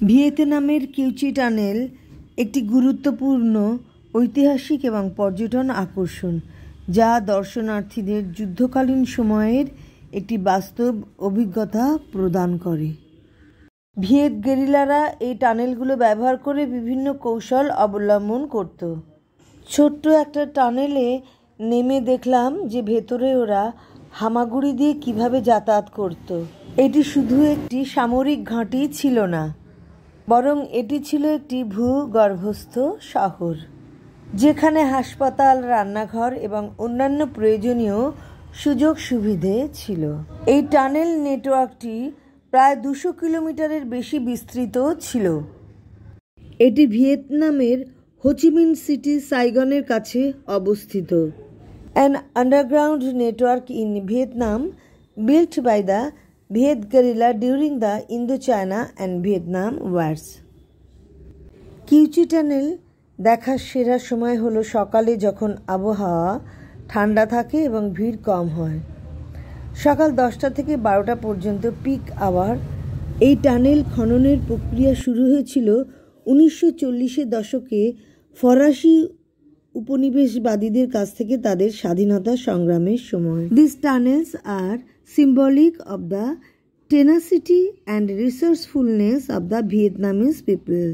ভিয়েতনামের Cu Chi tunnel একটি গুরুত্বপূর্ণ ঐতিহাসিক এবং পর্যটন আকর্ষণ, যা দর্শনার্থীদের যুদ্ধকালীন সময়ের একটি বাস্তব অভিজ্ঞতা প্রদান করে। ভিয়েত গেরিলারা এই টানেলগুলো ব্যবহার করে বিভিন্ন কৌশল অবলম্বন করত। ছোট্ট একটা টানেলে নেমে দেখলাম যে ভেতরে ওরা হামাগুড়ি দিয়ে কিভাবে যাতায়াত করত। এটি শুধু একটি সামরিক ঘাঁটি ছিল না, বরং এটি ছিল একটি ভূগর্ভস্থ শহর, যেখানে হাসপাতাল, রান্নাঘর এবং অন্যান্য প্রয়োজনীয় সুযোগ সুবিধে ছিল। এই টানেল নেটওয়ার্কটি প্রায় 200 কিলোমিটারের বেশি বিস্তৃত ছিল। এটি ভিয়েতনামের হোচিমিন সিটি সাইগনের কাছে অবস্থিত। An underground network in Vietnam built by the Viet guerrilla during the Indochina and Vietnam Wars. Cu Chi tunnel দেখার সেরা সময় হলো সকালে, যখন আবহাওয়া ঠান্ডা থাকে এবং ভিড় কম হয়। সকাল 10টা থেকে 12টা পর্যন্ত পিক আওয়ার। এই টানেল খননের প্রক্রিয়া শুরু হয়েছিল 1940-এর দশকে ফরাসি উপনিবেশবাদীদের কাছ থেকে তাদের স্বাধীনতা সংগ্রামের সময়। These tunnels are symbolic of the tenacity and resourcefulness of the Vietnamese people.